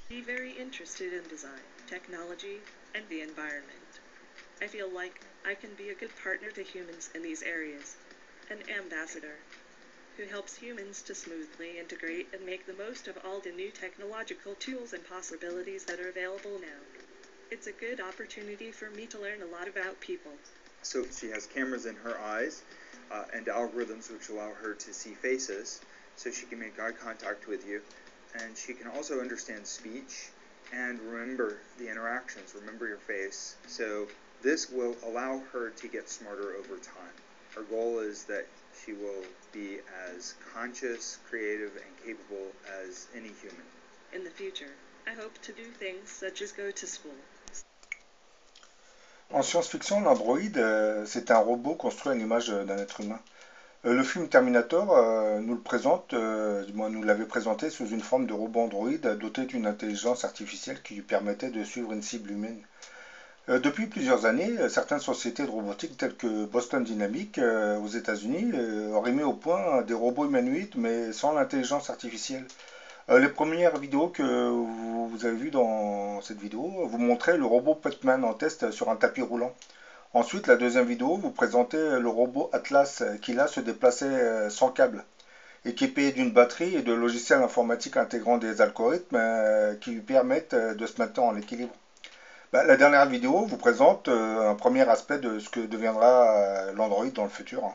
Be very interested in design, technology, and the environment. I feel like I can be a good partner to humans in these areas, an ambassador who helps humans to smoothly integrate and make the most of all the new technological tools and possibilities that are available now. It's a good opportunity for me to learn a lot about people. So she has cameras in her eyes and algorithms which allow her to see faces, so she can make eye contact with you, and she can also understand speech and remember the interactions, remember your face. So this will allow her to get smarter over time. Our goal is that she will be as conscious, creative, and capable as any human. In the future, I hope to do things such as go to school. En science-fiction, l'androïde, c'est un robot construit à l'image d'un être humain. Le film Terminator nous le présente, du moins nous l'avait présenté sous une forme de robot androïde doté d'une intelligence artificielle qui lui permettait de suivre une cible humaine. Depuis plusieurs années, certaines sociétés de robotique telles que Boston Dynamics aux États-Unis auraient mis au point des robots humanoïdes mais sans l'intelligence artificielle. Les premières vidéos que vous avez vues dans cette vidéo vous montraient le robot Putman en test sur un tapis roulant. Ensuite, la deuxième vidéo vous présentait le robot Atlas qui là se déplaçait sans câble, équipé d'une batterie et de logiciels informatiques intégrant des algorithmes qui lui permettent de se maintenir en équilibre. La dernière vidéo vous présente un premier aspect de ce que deviendra l'Android dans le futur,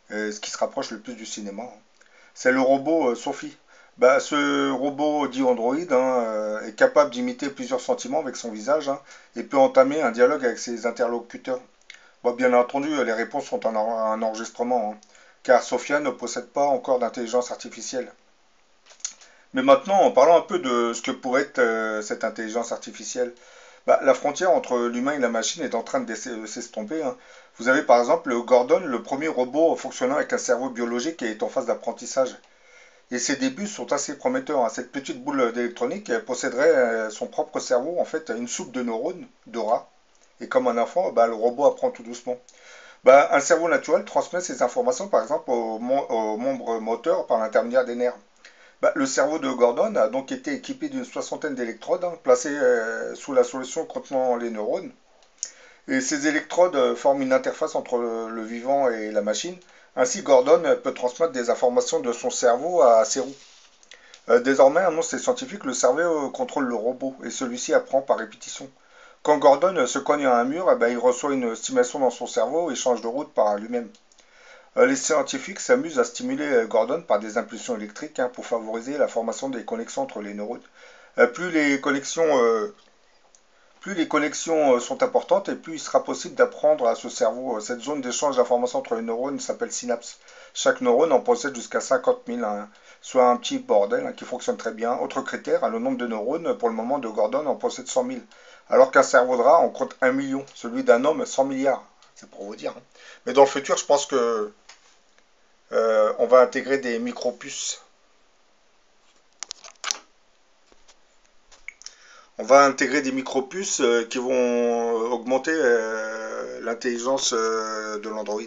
ce qui se rapproche le plus du cinéma. C'est le robot Sophie. Ce robot dit Android est capable d'imiter plusieurs sentiments avec son visage et peut entamer un dialogue avec ses interlocuteurs. Bien entendu, les réponses sont un enregistrement, car Sophia ne possède pas encore d'intelligence artificielle. Mais maintenant, en parlant un peu de ce que pourrait être cette intelligence artificielle, la frontière entre l'humain et la machine est en train de s'estomper. Vous avez par exemple le Gordon, le premier robot fonctionnant avec un cerveau biologique et est en phase d'apprentissage. Et ses débuts sont assez prometteurs. Cette petite boule d'électronique posséderait son propre cerveau, en fait, une soupe de neurones, d'aura. Et comme un enfant, le robot apprend tout doucement. Un cerveau naturel transmet ses informations, par exemple, aux membres moteurs par l'intermédiaire des nerfs. Le cerveau de Gordon a donc été équipé d'une soixantaine d'électrodes placées sous la solution contenant les neurones. Et ces électrodes forment une interface entre le vivant et la machine. Ainsi, Gordon peut transmettre des informations de son cerveau à ses roues. Désormais, annoncent les scientifiques, le cerveau contrôle le robot et celui-ci apprend par répétition. Quand Gordon se cogne à un mur, il reçoit une stimulation dans son cerveau et change de route par lui-même. Les scientifiques s'amusent à stimuler Gordon par des impulsions électriques pour favoriser la formation des connexions entre les neurones. Plus les connexions sont importantes et plus il sera possible d'apprendre à ce cerveau. Cette zone d'échange d'informations entre les neurones s'appelle synapse. Chaque neurone en possède jusqu'à 50 000, soit un petit bordel qui fonctionne très bien. Autre critère, le nombre de neurones pour le moment de Gordon en possède 100 000, alors qu'un cerveau de rat en compte 1 million, celui d'un homme 100 milliards. C'est pour vous dire. Mais dans le futur, je pense que on va intégrer des micro-puces. On va intégrer des micro-puces qui vont augmenter l'intelligence de l'Android.